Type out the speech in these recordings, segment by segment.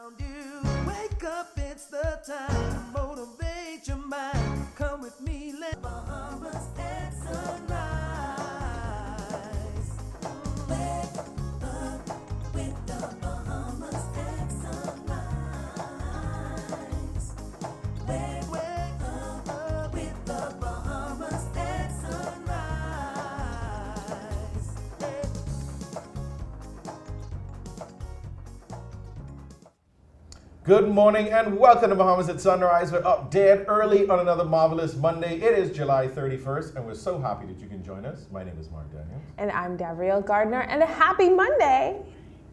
around you. Wake up, it's the time to motivate your mind. Come with me, let Bahamas at sunrise. Wake up with the Bahamas at sunrise. Wake up with the Bahamas at sunrise. Hey. Good morning and welcome to Bahamas at Sunrise. We're up dead early on another marvelous Monday. It is July 31st and we're so happy that you can join us. My name is Mark Daniels. And I'm Gardiner, and a happy Monday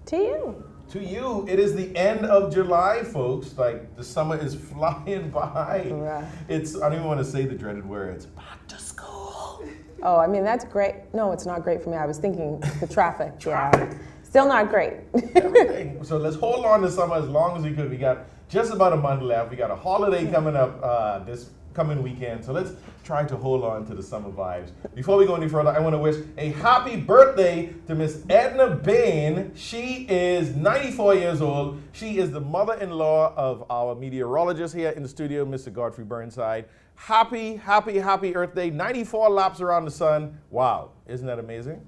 to you. To you, it is the end of July, folks. Like, the summer is flying by. Right. I don't even want to say the dreaded word. It's back to school. Oh, I mean, that's great. No, it's not great for me. I was thinking the traffic. Yeah. Still not great. Everything. So let's hold on to summer as long as we could. We got just about a month left. We got a holiday coming up this coming weekend. So let's try to hold on to the summer vibes. Before we go any further, I want to wish a happy birthday to Miss Edna Bain. She is 94 years old. She is the mother-in-law of our meteorologist here in the studio, Mr. Godfrey Burnside. Happy Earth Day. 94 laps around the sun. Wow, isn't that amazing?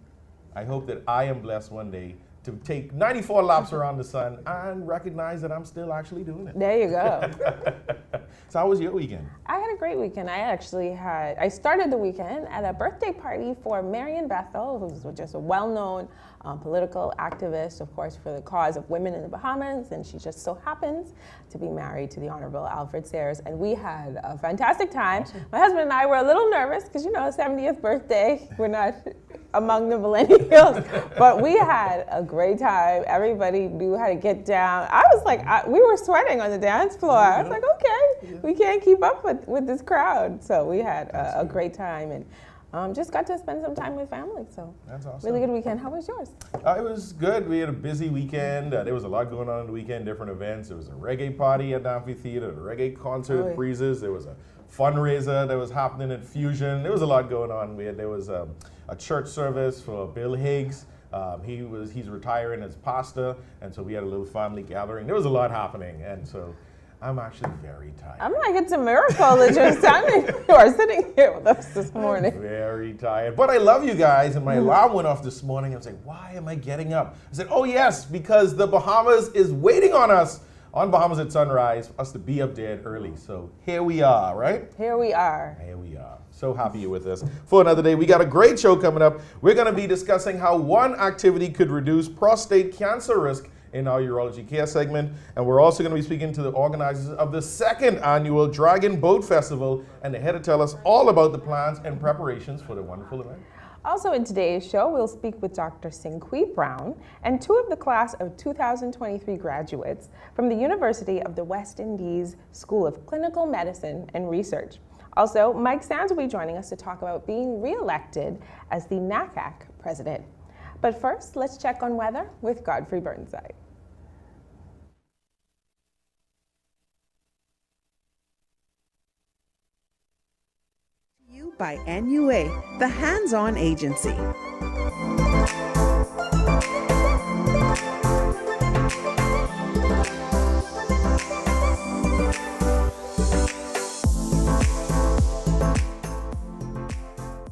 I hope that I am blessed one day to take 94 laps around the sun and recognize that I'm still actually doing it. There you go. So how was your weekend? I had a great weekend. I started the weekend at a birthday party for Marion Bethel, who's just a well-known political activist, of course, for the cause of women in the Bahamas, and she just so happens to be married to the Honorable Alfred Sayers, and we had a fantastic time. Awesome. My husband and I were a little nervous because, 70th birthday, we're not among the millennials, but we had a great time. Everybody knew how to get down. I was like, we were sweating on the dance floor. I was like, okay, we can't keep up with this crowd. So we had a great time and just got to spend some time with family. So that's awesome. Really good weekend. How was yours? It was good. We had a busy weekend. There was a lot going on the weekend, different events. There was a reggae party at the amphitheater, a reggae concert at Breezes. There was a fundraiser that was happening at Fusion. There was a lot going on. There was a church service for Bill Higgs. He's retiring as pastor, and so we had a little family gathering. There was a lot happening, and so I'm actually very tired. I'm like, it's a miracle that you are sitting here with us this morning. I'm very tired, but I love you guys, and my alarm went off this morning. I was like, why am I getting up? I said, oh yes, because the Bahamas is waiting on us on Bahamas at Sunrise for us to be up dead early. So here we are, right? Here we are. So happy you're with us for another day. We got a great show coming up. We're going to be discussing how one activity could reduce prostate cancer risk in our urology care segment. And we're also going to be speaking to the organizers of the second annual Dragon Boat Festival, and they're here to tell us all about the plans and preparations for the wonderful event. Also in today's show, we'll speak with Dr. SinQuee-Brown and two of the class of 2023 graduates from the University of the West Indies School of Clinical Medicine and Research. Also, Mike Sands will be joining us to talk about being re-elected as the NACAC president. But first, let's check on weather with Godfrey Burnside. You by NUA, the hands-on agency.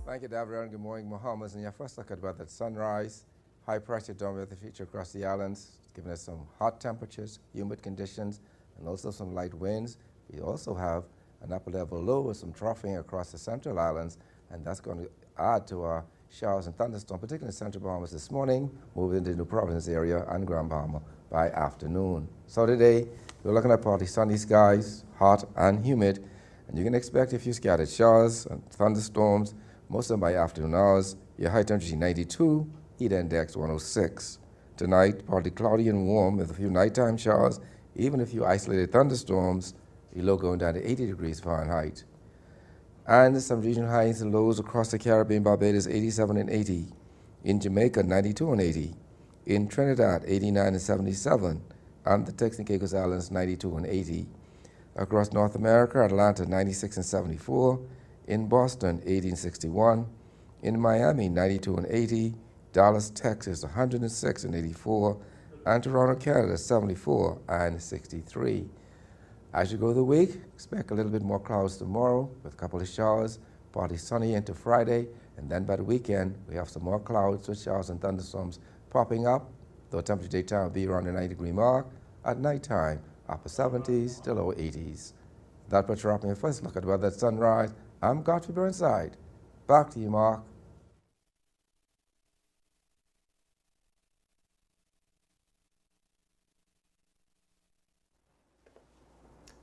Thank you, Davron. Good morning, Bahamas. And your first look at weather at sunrise. High pressure downward feature across the islands, giving us some hot temperatures, humid conditions, and also some light winds. We also have an upper level low with some troughing across the central islands, and that's going to add to our showers and thunderstorms, particularly in central Bahamas this morning, moving into the New Providence area and Grand Bahama by afternoon. So today, we're looking at partly sunny skies, hot and humid, and you can expect a few scattered showers and thunderstorms, most of them by afternoon hours. Your high temperature 92, heat index 106. Tonight, partly cloudy and warm with a few nighttime showers, even a few isolated thunderstorms, your low going down to 80 degrees Fahrenheit. And some regional highs and lows across the Caribbean, Barbados 87 and 80. In Jamaica, 92 and 80. In Trinidad, 89 and 77. And the Turks and Caicos Islands, 92 and 80. Across North America, Atlanta, 96 and 74. In Boston, 80 and 61. In Miami, 92 and 80. Dallas, Texas, 106 and 84. and Toronto, Canada, 74 and 63. As you go the week, expect a little bit more clouds tomorrow with a couple of showers, partly sunny into Friday, and then by the weekend, we have some more clouds with showers and thunderstorms popping up, though temperature daytime will be around the 90-degree mark. At nighttime, upper 70s to low 80s. That puts you up in your first look at weather at sunrise. I'm Godfrey Burnside. Back to you, Mark.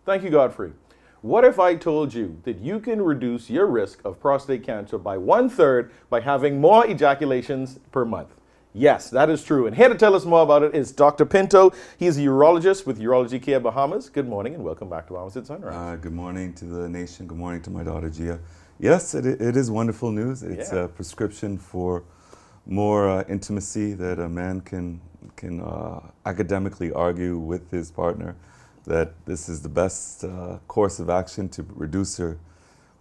Thank you, Godfrey. What if I told you that you can reduce your risk of prostate cancer by 1/3 by having more ejaculations per month? Yes, that is true. And here to tell us more about it is Dr. Pinto. He's a urologist with Urology Care Bahamas. Good morning and welcome back to Bahamas at Sunrise. Good morning to the nation. Good morning to my daughter, Gia. Yes, it is wonderful news. It's a prescription for more intimacy that a man can academically argue with his partner that this is the best course of action to reduce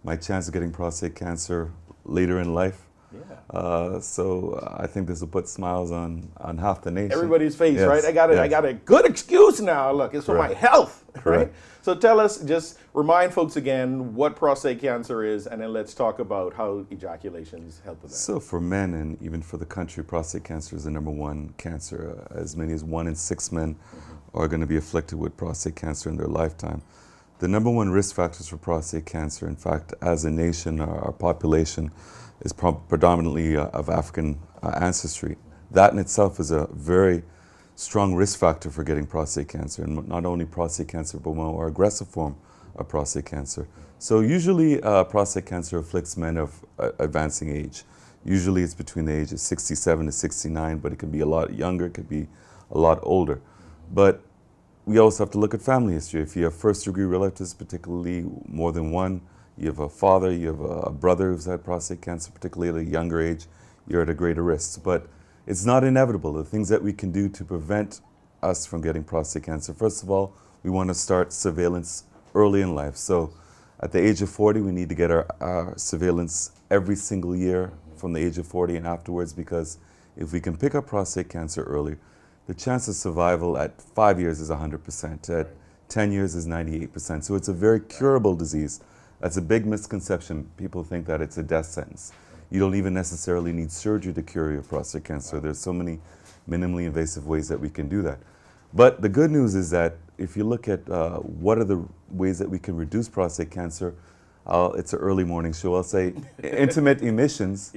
my chance of getting prostate cancer later in life. Yeah. So I think this will put smiles on half the nation. Everybody's face, Yes, right? I got a good excuse now. Look, it's for my health, right? Correct. So tell us, just remind folks again what prostate cancer is, and then let's talk about how ejaculations help with that. So for men and even for the country, prostate cancer is the #1 cancer. As many as 1 in 6 men are going to be afflicted with prostate cancer in their lifetime. The #1 risk factors for prostate cancer, in fact, as a nation, our population is predominantly of African ancestry. That in itself is a very strong risk factor for getting prostate cancer, and not only prostate cancer, but more aggressive form of prostate cancer. So usually prostate cancer afflicts men of advancing age. Usually it's between the ages 67 to 69, but it can be a lot younger, it could be a lot older. But we also have to look at family history. If you have first-degree relatives, particularly more than one, you have a father, you have a brother who's had prostate cancer, particularly at a younger age, you're at a greater risk. But it's not inevitable. The things that we can do to prevent us from getting prostate cancer, first of all, we want to start surveillance early in life. So at the age of 40, we need to get our surveillance every single year from the age of 40 and afterwards, because if we can pick up prostate cancer early, the chance of survival at 5 years is 100%, at 10 years is 98%. So it's a very curable disease. That's a big misconception. People think that it's a death sentence. You don't even necessarily need surgery to cure your prostate cancer. There's so many minimally invasive ways that we can do that. But the good news is that if you look at what are the ways that we can reduce prostate cancer, it's an early morning show. I'll say intimate emissions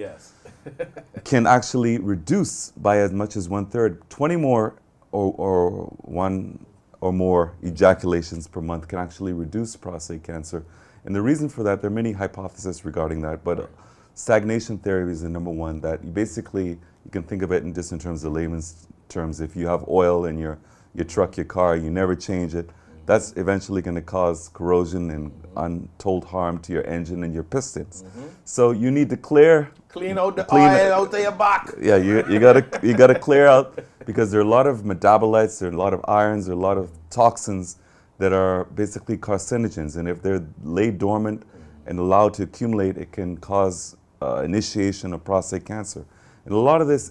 can actually reduce by as much as 1/3. 20 more or one or more ejaculations per month can actually reduce prostate cancer. And the reason for that, there are many hypotheses regarding that, but stagnation theory is the #1 that you can think of it in just in terms of layman's terms. If you have oil in your truck, your car, you never change it, that's eventually going to cause corrosion and untold harm to your engine and your pistons. So you need to clean out the oil out of your back. Yeah, you gotta clear out, because there are a lot of metabolites, there are a lot of irons, there are a lot of toxins that are basically carcinogens, and if they're laid dormant and allowed to accumulate, it can cause initiation of prostate cancer. And a lot of this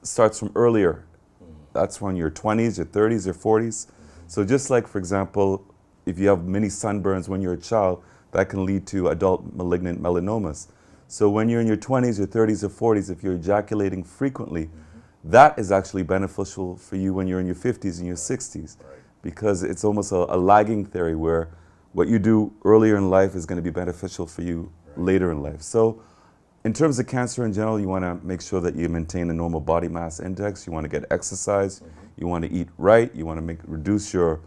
starts from earlier. That's when your 20s, your 30s, your 40s. So just like, for example, if you have many sunburns when you're a child, that can lead to adult malignant melanomas. So when you're in your 20s, your 30s, or 40s, if you're ejaculating frequently, that is actually beneficial for you when you're in your 50s and your 60s. Because it's almost a lagging theory where what you do earlier in life is going to be beneficial for you later in life. So in terms of cancer in general, you want to make sure that you maintain a normal body mass index. You want to get exercise. You want to eat right. You want to reduce your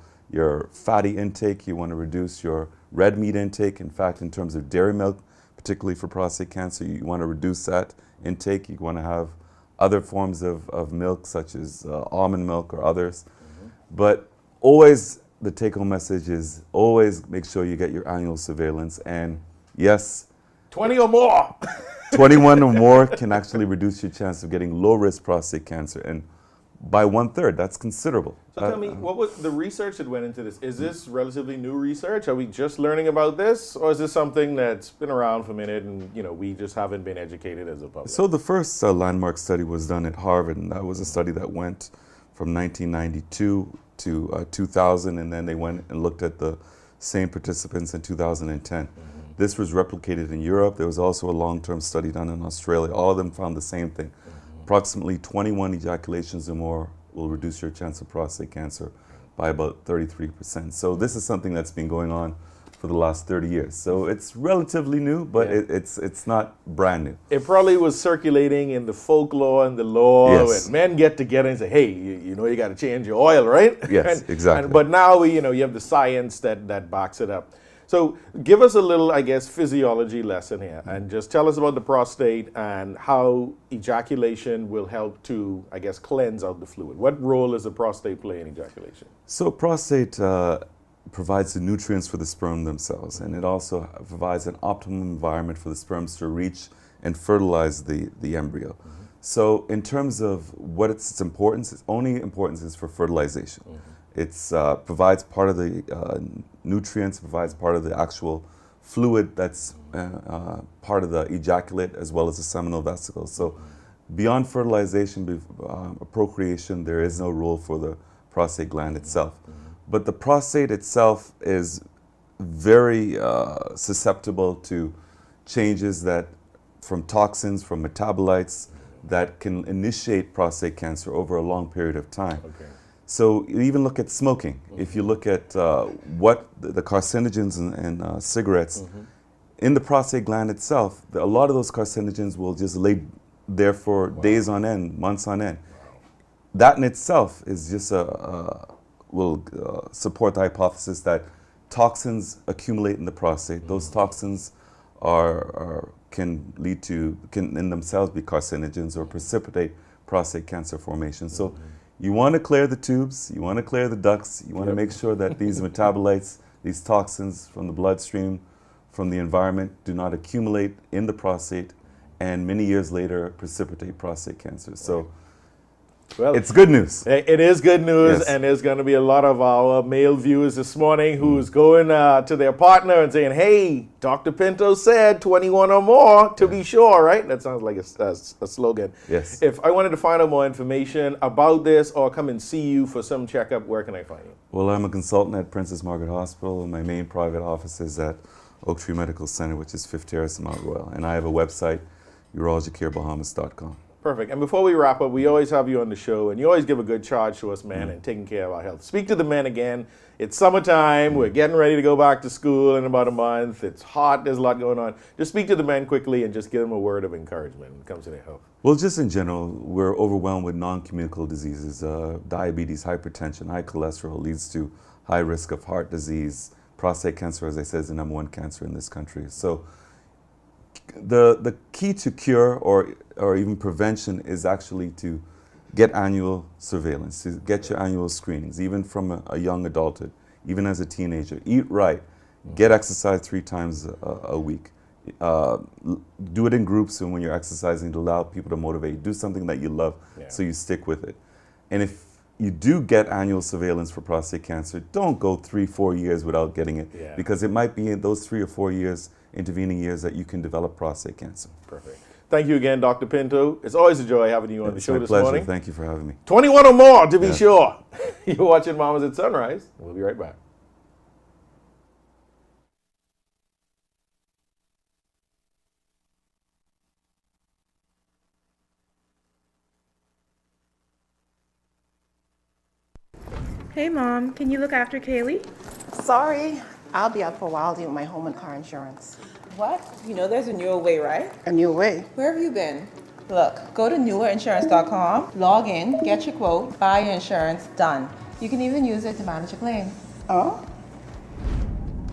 fatty intake. You want to reduce your red meat intake. In fact, in terms of dairy milk, particularly for prostate cancer, you want to reduce that intake. You want to have other forms of milk, such as almond milk or others. But always, the take-home message is always make sure you get your annual surveillance. And yes, 20 or more. 21 or more can actually reduce your chance of getting low-risk prostate cancer. And by 1/3, that's considerable. So tell me, what was the research that went into this? Is this relatively new research? Are we just learning about this? Or is this something that's been around for a minute and we just haven't been educated as a public? So the first landmark study was done at Harvard, and that was a study that went from 1992 to 2000, and then they went and looked at the same participants in 2010. This was replicated in Europe. There was also a long-term study done in Australia. All of them found the same thing. Approximately 21 ejaculations or more will reduce your chance of prostate cancer by about 33%. So this is something that's been going on for the last 30 years. So it's relatively new, but it's not brand new. It probably was circulating in the folklore and the lore, Yes. and men get together and say, hey, you know, you got to change your oil, right? Yes, exactly. But now, you have the science that backs it up. So give us a little, I guess, physiology lesson here, and just tell us about the prostate and how ejaculation will help to, I guess, cleanse out the fluid. What role does the prostate play in ejaculation? So prostate provides the nutrients for the sperm themselves, and it also provides an optimum environment for the sperms to reach and fertilize the embryo. So in terms of what its importance, its only importance is for fertilization. It provides part of the nutrients, provides part of the actual fluid that's part of the ejaculate as well as the seminal vesicles. So beyond fertilization, procreation, there is no role for the prostate gland itself. But the prostate itself is very susceptible to changes that from toxins, from metabolites that can initiate prostate cancer over a long period of time. So you even look at smoking. If you look at what the carcinogens in cigarettes, in the prostate gland itself, a lot of those carcinogens will just lay there for days on end, months on end. That in itself is just will support the hypothesis that toxins accumulate in the prostate. Those toxins can in themselves be carcinogens or precipitate prostate cancer formation. So you want to clear the tubes, you want to clear the ducts, you want to make sure that these metabolites, these toxins from the bloodstream, from the environment, do not accumulate in the prostate and many years later precipitate prostate cancer. So well, it's good news. It is good news, Yes. and there's going to be a lot of our male viewers this morning who's going to their partner and saying, hey, Dr. Pinto said 21 or more to be sure, right? That sounds like a slogan. Yes. If I wanted to find out more information about this or come and see you for some checkup, where can I find you? Well, I'm a consultant at Princess Margaret Hospital, and my main private office is at Oak Tree Medical Center, which is 5th Terrace in Mount Royal. And I have a website, urologycarebahamas.com. Perfect. And before we wrap up, we always have you on the show, and you always give a good charge to us, man, and taking care of our health. Speak to the men again. It's summertime. We're getting ready to go back to school in about a month. It's hot. There's a lot going on. Just speak to the men quickly and just give them a word of encouragement when it comes to their health. Well, just in general, we're overwhelmed with non-communicable diseases. Diabetes, hypertension, high cholesterol leads to high risk of heart disease. Prostate cancer, as I said, is the #1 cancer in this country. So the key to cure or even prevention is actually to get annual surveillance, to get your annual screenings, even from a young adulthood, even as a teenager. Eat right, get exercise 3 times a week. Do it in groups, and when you're exercising, to allow people to motivate you. Do something that you love so you stick with it. And if you do get annual surveillance for prostate cancer, don't go 3-4 years without getting it, because it might be in those 3 or 4 years, intervening years, that you can develop prostate cancer. Perfect. Thank you again, Dr. Pinto. It's always a joy having you on the show this morning. It's my pleasure. Thank you for having me. 21 or more, to be sure. You're watching Mamas at Sunrise. We'll be right back. Hey Mom, can you look after Kaylee? Sorry, I'll be out for a while dealing with my home and car insurance. What? You know there's a newer way, right? A new way? Where have you been? Look, go to newerinsurance.com, log in, get your quote, buy your insurance, done. You can even use it to manage your claim. Oh?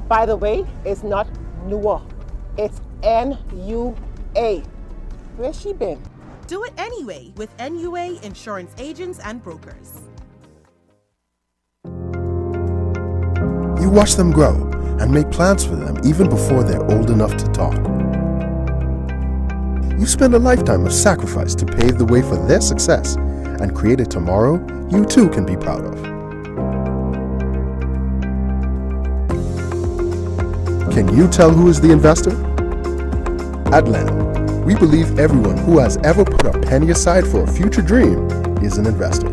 By the way, it's not newer. It's NUA. Where's she been? Do it anyway with NUA Insurance Agents and Brokers. You watch them grow and make plans for them even before they're old enough to talk. You spend a lifetime of sacrifice to pave the way for their success and create a tomorrow you too can be proud of. Can you tell who is the investor? At Lamb, we believe everyone who has ever put a penny aside for a future dream is an investor.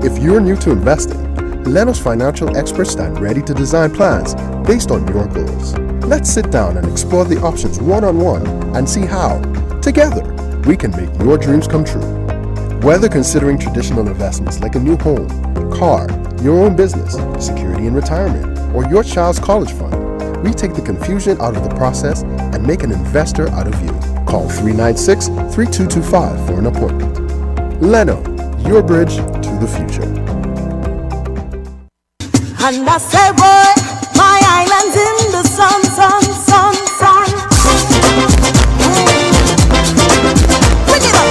If you're new to investing, Leno's financial experts stand ready to design plans based on your goals. Let's sit down and explore the options one-on-one and see how, together, we can make your dreams come true. Whether considering traditional investments like a new home, car, your own business, security in retirement, or your child's college fund, we take the confusion out of the process and make an investor out of you. Call 396-3225 for an appointment. Leno, your bridge to the future. And I say, boy, my island's in the sun, sun, sun, sun. Bring it up.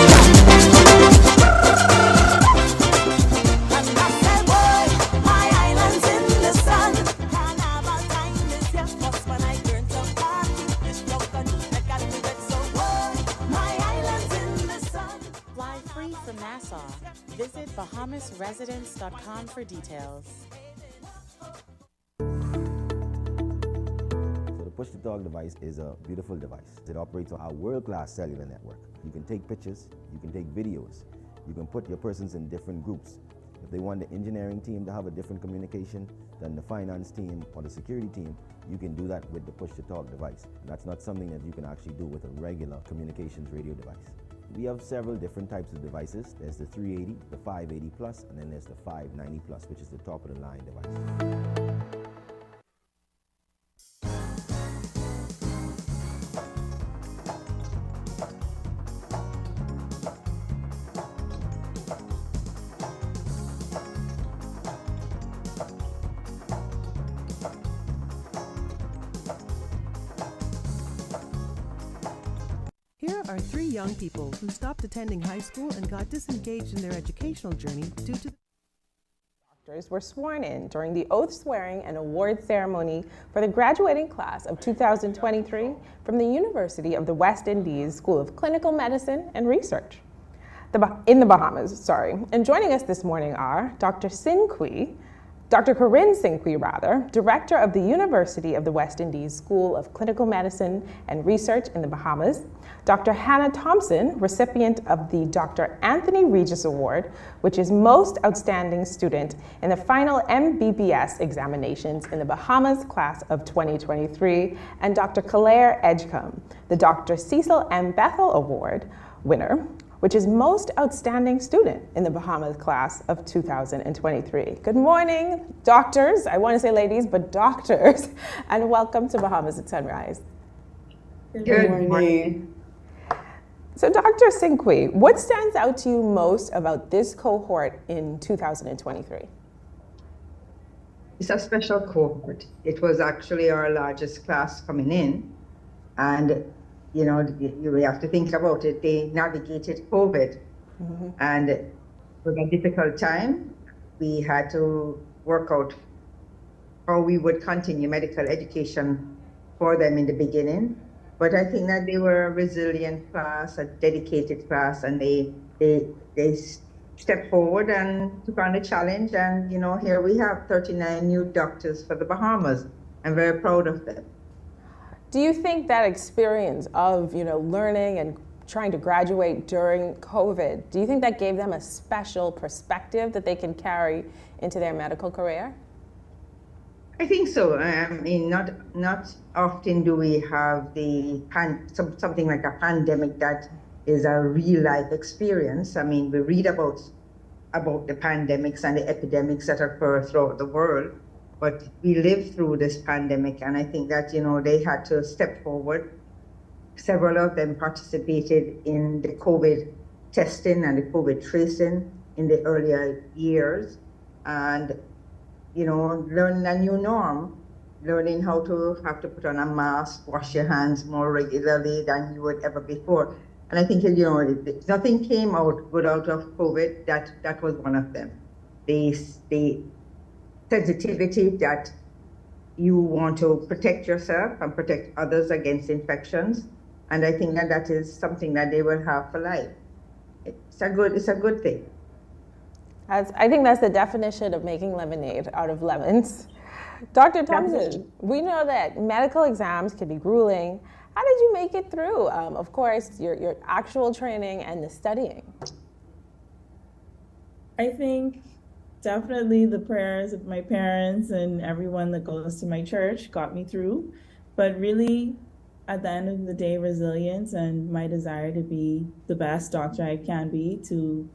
And I say, boy, my island's in the sun. Carnival time is here, but when I turn to party, it's broken. I got to get so boy, my island's in the sun. Fly free from Nassau. Visit BahamasResidence.com for details. Push to Talk device is a beautiful device. It operates on our world-class cellular network. You can take pictures, you can take videos, you can put your persons in different groups. If they want the engineering team to have a different communication than the finance team or the security team, you can do that with the Push to Talk device. And that's not something that you can actually do with a regular communications radio device. We have several different types of devices. There's the 380, the 580 plus, and then there's the 590 plus, which is the top of the line device. Here are three young people who stopped attending high school and got disengaged in their educational journey due to Doctors were sworn in during the oath swearing and award ceremony for the graduating class of 2023 from the University of the West Indies School of Clinical Medicine and Research in the Bahamas. And joining us this morning are Dr. Corrine SinQuee-Brown, Director of the University of the West Indies School of Clinical Medicine and Research in the Bahamas, Dr. Hannah Thompson, recipient of the Dr. Anthony Regis Award, which is Most Outstanding Student in the final MBBS examinations in the Bahamas class of 2023, and Dr. Kalere Edgecombe, the Dr. Cecil M. Bethel Award winner, which is Most Outstanding Student in the Bahamas class of 2023. Good morning, doctors. I want to say ladies, but doctors, and welcome to Bahamas at Sunrise. Good morning. So Dr. SinQuee, what stands out to you most about this cohort in 2023? It's a special cohort. It was actually our largest class coming in, and you know, you have to think about it. They navigated COVID, and it was a difficult time. We had to work out how we would continue medical education for them in the beginning. But I think that they were a resilient class, a dedicated class, and they stepped forward and took on the challenge. And you know, here we have 39 new doctors for the Bahamas. I'm very proud of them. Do you think that experience of, learning and trying to graduate during COVID, do you think that gave them a special perspective that they can carry into their medical career? I think so. I mean, not often do we have something like a pandemic that is a real life experience. I mean, we read about the pandemics and the epidemics that occur throughout the world, but we lived through this pandemic, and I think that, they had to step forward. Several of them participated in the COVID testing and the COVID tracing in the earlier years, and learning a new norm, learning how to have to put on a mask, wash your hands more regularly than you would ever before. And I think, nothing came good out of COVID. That was one of them. The sensitivity that you want to protect yourself and protect others against infections. And I think that is something that they will have for life. It's a good thing. I think that's the definition of making lemonade out of lemons. Dr. Thompson, we know that medical exams can be grueling. How did you make it through? Of course, your actual training and the studying. I think definitely the prayers of my parents and everyone that goes to my church got me through. But really, at the end of the day, resilience and my desire to be the best doctor I can be to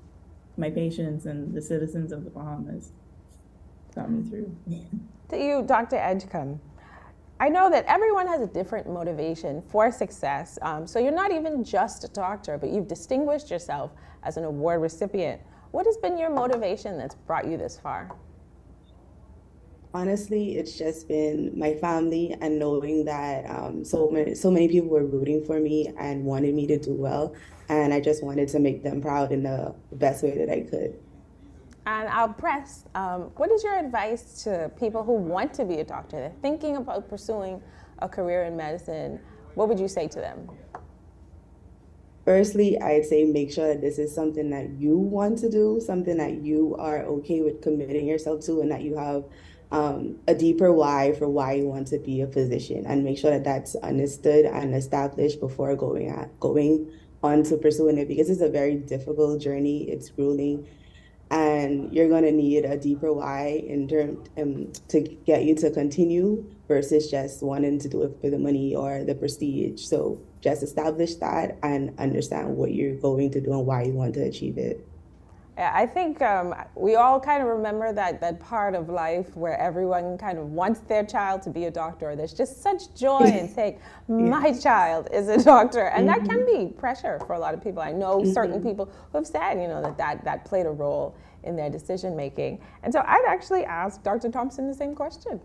my patients and the citizens of the Bahamas got me through. To you, Dr. Edgecombe, I know that everyone has a different motivation for success. So you're not even just a doctor, but you've distinguished yourself as an award recipient. What has been your motivation that's brought you this far? Honestly, it's just been my family and knowing that so many people were rooting for me and wanted me to do well. And I just wanted to make them proud in the best way that I could. And I'll press, what is your advice to people who want to be a doctor? They're thinking about pursuing a career in medicine. What would you say to them? Firstly, I'd say make sure that this is something that you want to do, something that you are okay with committing yourself to, and that you have a deeper why for why you want to be a physician, and make sure that that's understood and established before going on to pursuing it, because it's a very difficult journey. It's grueling, and you're going to need a deeper why in terms to get you to continue versus just wanting to do it for the money or the prestige. So just establish that and understand what you're going to do and why you want to achieve it. Yeah, I think we all kind of remember that part of life where everyone kind of wants their child to be a doctor. There's just such joy in saying, my child is a doctor. And that can be pressure for a lot of people. I know certain people who have said, that played a role in their decision making. And so I'd actually ask Dr. Thompson the same question.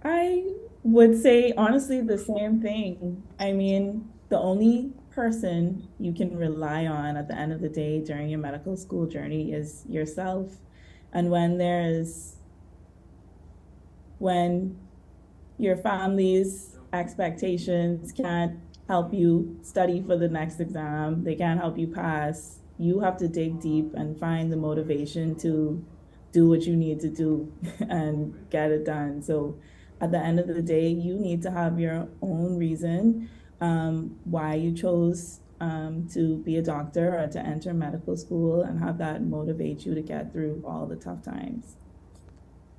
I would say, honestly, the same thing. I mean, the only person you can rely on at the end of the day during your medical school journey is yourself. And when your family's expectations can't help you study for the next exam, they can't help you pass, you have to dig deep and find the motivation to do what you need to do and get it done. So at the end of the day, you need to have your own reason why you chose to be a doctor or to enter medical school, and have that motivate you to get through all the tough times.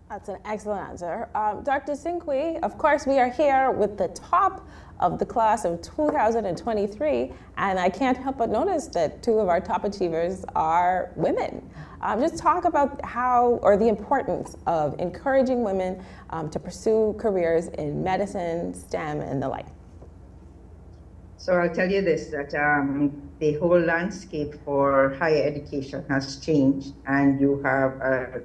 That's an excellent answer. Dr. SinQuee, of course, we are here with the top of the class of 2023, and I can't help but notice that two of our top achievers are women. Just talk about the importance of encouraging women to pursue careers in medicine, STEM, and the like. So I'll tell you this, that the whole landscape for higher education has changed, and you have a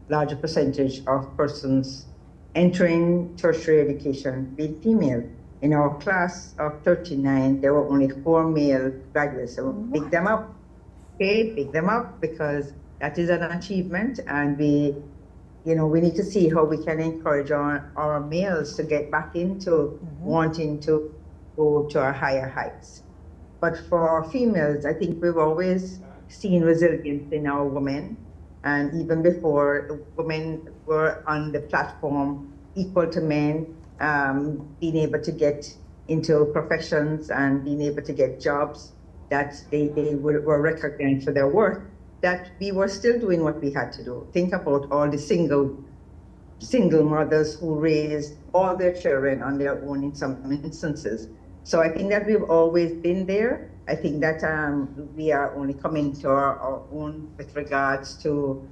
larger percentage of persons entering tertiary education being female. In our class of 39, there were only 4 male graduates. So pick them up, pick them up, because that is an achievement, and we need to see how we can encourage our males to get back into wanting to go to our higher heights. But for our females, I think we've always seen resilience in our women. And even before, women were on the platform equal to men, being able to get into professions and being able to get jobs that they were recognized for their work, that we were still doing what we had to do. Think about all the single mothers who raised all their children on their own in some instances. So I think that we've always been there. I think that we are only coming to our own with regards to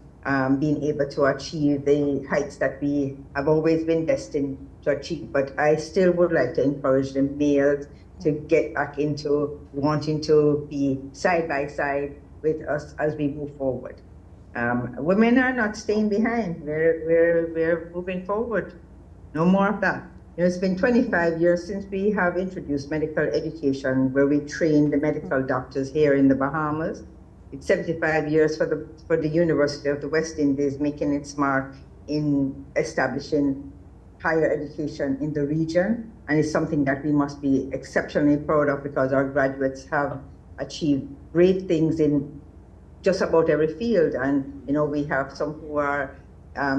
being able to achieve the heights that we have always been destined to achieve. But I still would like to encourage the males to get back into wanting to be side by side with us as we move forward. Women are not staying behind. We're moving forward. No more of that. It's been 25 years since we have introduced medical education, where we train the medical doctors here in the Bahamas. It's 75 years for the University of the West Indies making its mark in establishing higher education in the region. And it's something that we must be exceptionally proud of, because our graduates have achieved great things in just about every field. And, we have some who are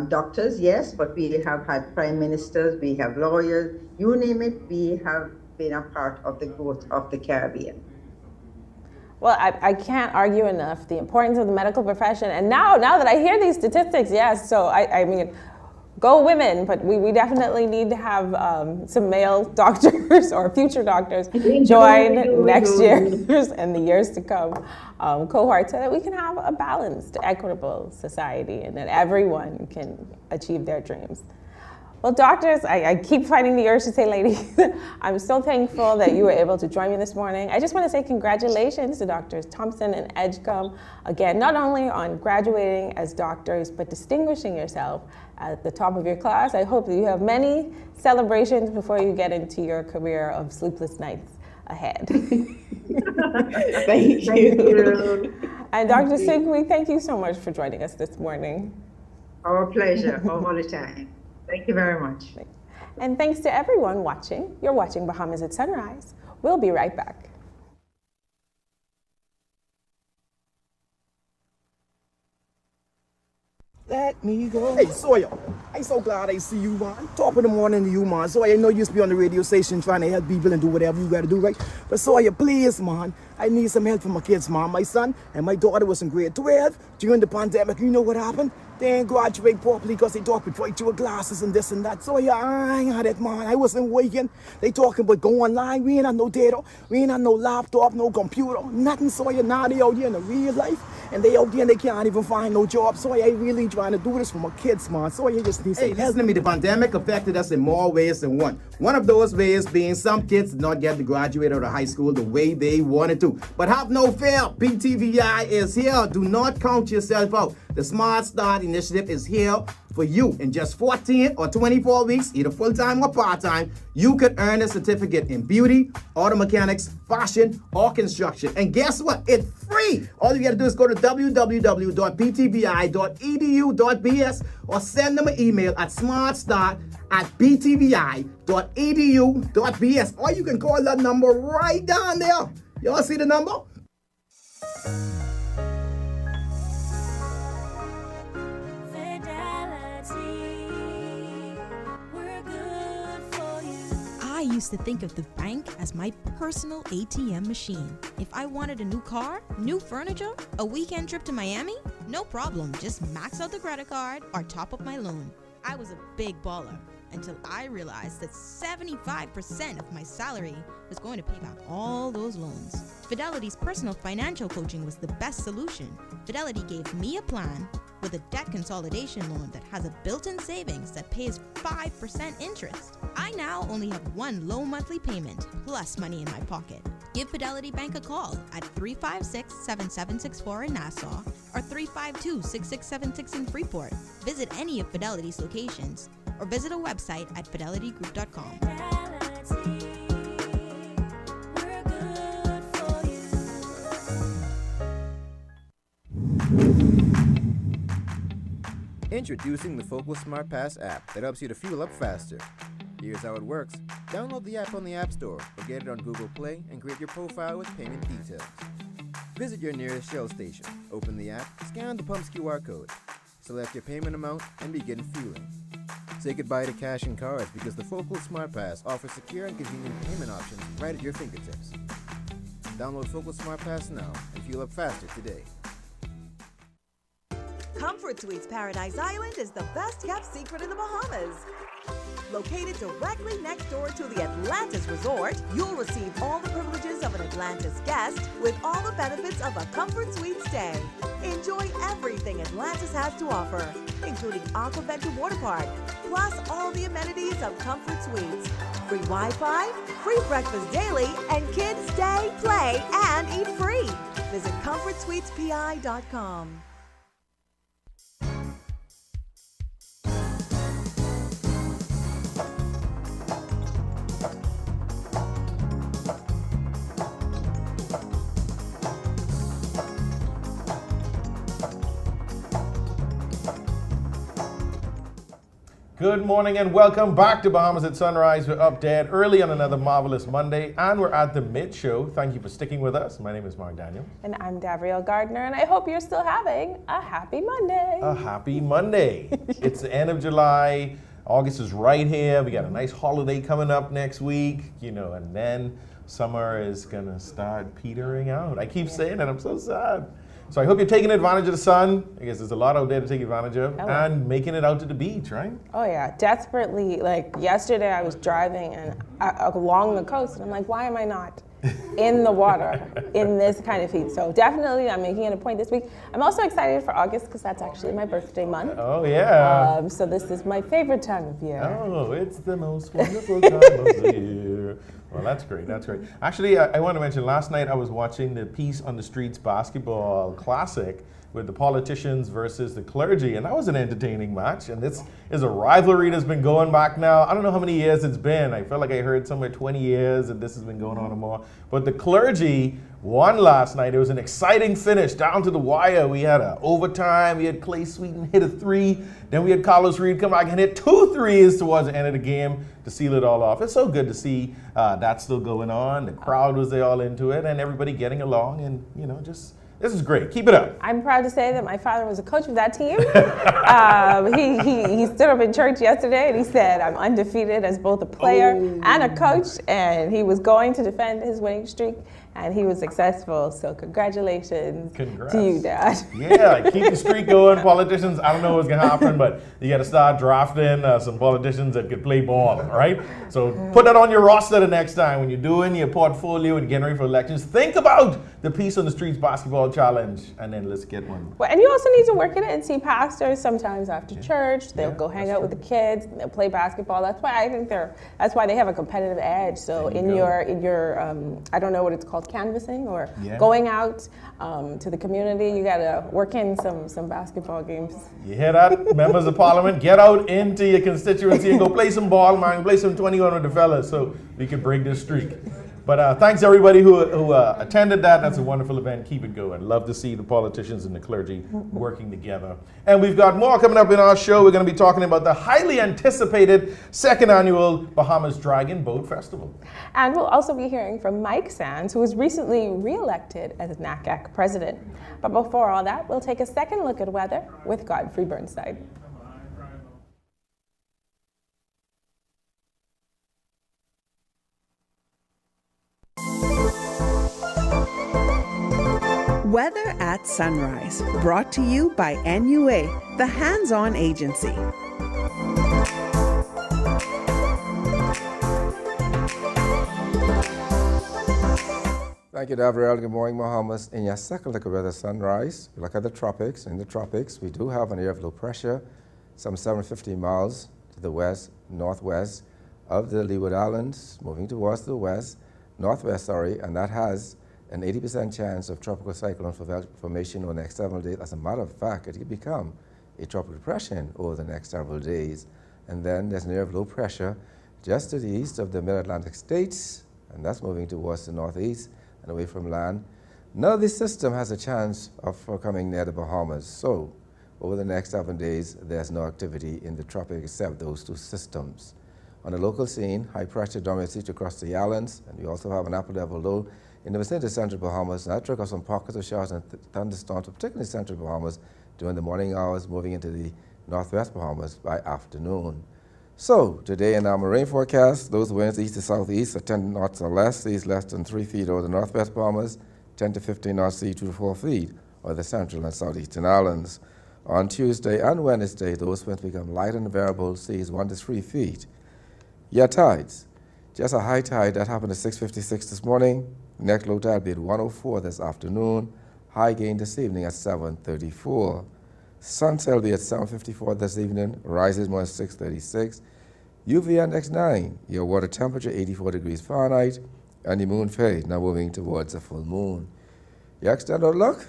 doctors, yes, but we have had prime ministers, we have lawyers, you name it, we have been a part of the growth of the Caribbean. Well, I can't argue enough the importance of the medical profession. And now that I hear these statistics, yes, so I mean, go women, but we definitely need to have some male doctors or future doctors join next year's and the years to come cohort so that we can have a balanced, equitable society and that everyone can achieve their dreams. Well, doctors, I keep finding the urge to say ladies. I'm so thankful that you were able to join me this morning. I just want to say congratulations to Doctors Thompson and Edgecombe. Again, not only on graduating as doctors, but distinguishing yourself at the top of your class. I hope that you have many celebrations before you get into your career of sleepless nights ahead. Thank you. And Dr. SinQuee, thank you so much for joining us this morning. Our pleasure, all the time. Thank you very much. And thanks to everyone watching. You're watching Bahamas at Sunrise. We'll be right back. Let me go. Hey, Sawyer, I'm so glad I see you, man. Top of the morning to you, man. Sawyer, I know you used to be on the radio station trying to help people and do whatever you gotta do, right? But Sawyer, please, man, I need some help for my kids, man. My son and my daughter was in grade 12 during the pandemic. You know what happened? They ain't graduate properly because they talk with right through glasses and this and that. So yeah, I ain't had it, man. I wasn't waking. They talking about go online. We ain't had no data. We ain't had no laptop, no computer, nothing. So yeah, now they out here in the real life. And they out there and they can't even find no job. So I really trying to do this for my kids, man. So you just need some help. Listen to me, the pandemic affected us in more ways than one. One of those ways being some kids did not get to graduate out of high school the way they wanted to. But have no fear, BTVI is here. Do not count yourself out. The Smart Start Initiative is here for you. In just 14 or 24 weeks, either full-time or part-time, you could earn a certificate in beauty, auto mechanics, fashion, or construction. And guess what? It's free. All you gotta do is go to www.btvi.edu.bs or send them an email at smartstart@btvi.edu.bs. Or you can call that number right down there. Y'all see the number? I used to think of the bank as my personal ATM machine. If I wanted a new car, new furniture, a weekend trip to Miami, no problem, just max out the credit card or top up my loan. I was a big baller until I realized that 75% of my salary was going to pay back all those loans. Fidelity's personal financial coaching was the best solution. Fidelity gave me a plan with a debt consolidation loan that has a built-in savings that pays 5% interest. I now only have one low monthly payment plus money in my pocket. Give Fidelity Bank a call at 356-7764 in Nassau or 352-6676 in Freeport. Visit any of Fidelity's locations or visit a website at fidelitygroup.com. Introducing the Focal Smart Pass app that helps you to fuel up faster. Here's how it works. Download the app on the App Store or get it on Google Play and create your profile with payment details. Visit your nearest Shell station, open the app, scan the pump's QR code, select your payment amount, and begin fueling. Say goodbye to cash and cards because the Focal Smart Pass offers secure and convenient payment options right at your fingertips. Download Focal Smart Pass now and fuel up faster today. Comfort Suites Paradise Island is the best-kept secret in the Bahamas. Located directly next door to the Atlantis Resort, you'll receive all the privileges of an Atlantis guest with all the benefits of a Comfort Suite stay. Enjoy everything Atlantis has to offer, including Aquaventure Water Park, plus all the amenities of Comfort Suites. Free Wi-Fi, free breakfast daily, and kids stay, play, and eat free. Visit ComfortSuitesPI.com. Good morning and welcome back to Bahamas at Sunrise. We're up dead early on another marvelous Monday and we're at the mid show. Thank you for sticking with us. My name is Mark Daniel. And I'm Gardiner, and I hope you're still having a happy Monday. A happy Monday. It's the end of July. August is right here. We got a nice holiday coming up next week, and then summer is gonna start petering out. I keep saying it, I'm so sad. So I hope you're taking advantage of the sun. I guess there's a lot out there to take advantage of, and making it out to the beach, right? Oh yeah, desperately. Like yesterday I was driving and along the coast and I'm like, why am I not in the water in this kind of heat? So definitely I'm making it a point this week. I'm also excited for August because that's actually my birthday month. Oh yeah. So this is my favorite time of year. Oh, it's the most wonderful time of the year. Well, that's great. That's great. Actually, I want to mention last night I was watching the Peace on the Streets basketball classic with the politicians versus the clergy, and that was an entertaining match. And this is a rivalry that's been going back now. I don't know how many years it's been. I felt like I heard somewhere 20 years, and this has been going on and more. But the clergy won last night. It was an exciting finish down to the wire. We had an overtime. We had Clay Sweeten hit a 3. Then we had Carlos Reed come back and hit 2 threes towards the end of the game to seal it all off. It's so good to see that still going on. The crowd was there all into it, and everybody getting along, and just this is great. Keep it up. I'm proud to say that my father was a coach of that team. He stood up in church yesterday and he said, I'm undefeated as both a player and a coach, and he was going to defend his winning streak, and he was successful. So congratulations to you, Dad. Yeah, keep the streak going. Politicians, I don't know what's going to happen, but you got to start drafting some politicians that could play ball, right? So put that on your roster the next time when you're doing your portfolio and getting ready for elections. Think about the Peace on the Streets basketball challenge, and then let's get one. Well, and you also need to work it in. See pastors sometimes after church, they'll go hang out with the kids, they'll play basketball. That's why I think that's why they have a competitive edge. So in your I don't know what it's called, canvassing or going out to the community, you got to work in some basketball games. You hear that, members of parliament? Get out into your constituency and go play some ball, man. Play some 21 with the fellas so we can break this streak. But thanks everybody who attended that. That's a wonderful event. Keep it going. Love to see the politicians and the clergy working together. And we've got more coming up in our show. We're going to be talking about the highly anticipated second annual Bahamas Dragon Boat Festival. And we'll also be hearing from Mike Sands, who was recently re-elected as NACAC president. But before all that, we'll take a second look at weather with Godfrey Burnside. Weather at Sunrise, brought to you by NUA, the hands-on agency. Thank you, Gabrielle. Good morning, Bahamas. In your second look at weather sunrise, we look at the tropics. In the tropics, we do have an area of low pressure, some 750 miles to the west, northwest of the Leeward Islands, moving towards the west, northwest, and that has an 80% chance of tropical cyclone formation over the next several days. As a matter of fact, it could become a tropical depression over the next several days. And then there's an area of low pressure just to the east of the mid-Atlantic states, and that's moving towards the northeast and away from land. Now this system has a chance of coming near the Bahamas. So over the next 7 days, there's no activity in the tropics except those two systems. On the local scene, high pressure dominates across the islands, and we also have an upper level low in the vicinity of central Bahamas. And that triggers some pockets of showers and thunderstorms, particularly central Bahamas, during the morning hours, moving into the northwest Bahamas by afternoon. So today in our marine forecast, those winds east to southeast at 10 knots or less, seas less than 3 feet over the northwest Bahamas, 10 to 15 knots, sea 2 to 4 feet over the central and southeastern islands. On Tuesday and Wednesday, those winds become light and variable, seas 1 to 3 feet. Your tides, just a high tide that happened at 6:56 this morning. Next low tide will be at 1:04 this afternoon. High gain this evening at 7:34. Sunset will be at 7:54 this evening. Rises more at 6:36. UV index 9. Your water temperature 84 degrees Fahrenheit. And the moon phase now moving towards a full moon. Your extended outlook.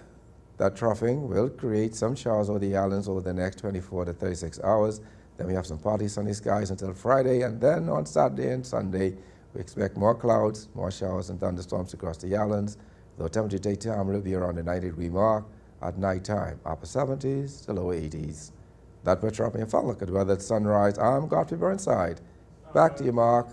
That troughing will create some showers over the islands over the next 24 to 36 hours. Then we have some partly sunny skies until Friday, and then on Saturday and Sunday, we expect more clouds, more showers and thunderstorms across the islands. The temperature daytime will be around the 90-degree mark. At nighttime, upper 70s to lower 80s. That we're dropping a fun look at weather at sunrise. I'm Godfrey Burnside. Back to you, Mark.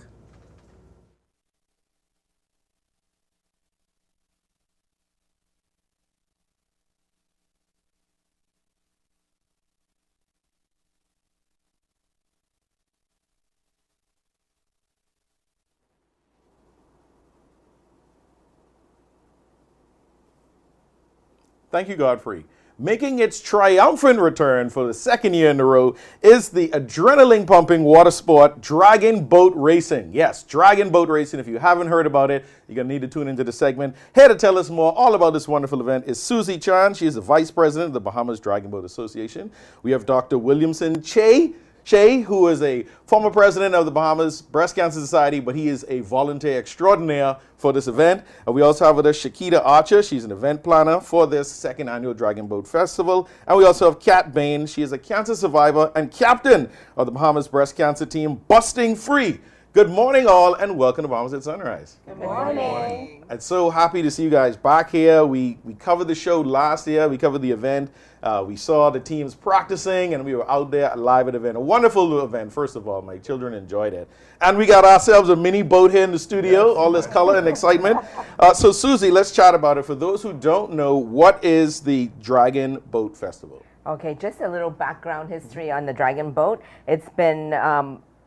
Thank you, Godfrey. Making its triumphant return for the second year in a row is the adrenaline-pumping water sport, Dragon Boat Racing. Yes, Dragon Boat Racing. If you haven't heard about it, you're going to need to tune into the segment. Here to tell us more all about this wonderful event is Susie Chan. She is the Vice President of the Bahamas Dragon Boat Association. We have Dr. Williamson Shea, who is a former president of the Bahamas Breast Cancer Society, but he is a volunteer extraordinaire for this event. We also have with us Chakita Archer. She's an event planner for this second annual Dragon Boat Festival. And we also have Kat Bain. She is a cancer survivor and captain of the Bahamas Breast Cancer Team, Busting Free. Good morning, all, and welcome to Bahamas at Sunrise. Good morning. I'm so happy to see you guys back here. We covered the show last year. We covered the event. We saw the teams practicing, and we were out there live at the event. A wonderful event, first of all. My children enjoyed it. And we got ourselves a mini boat here in the studio, all this color and excitement. So, Susie, let's chat about it. For those who don't know, what is the Dragon Boat Festival? Okay, just a little background history on the Dragon Boat. It's been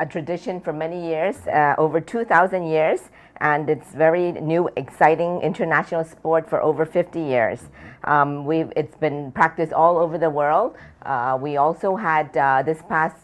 a tradition for many years, over 2,000 years, and it's very new, exciting international sport for over 50 years. It's been practiced all over the world. We also had this past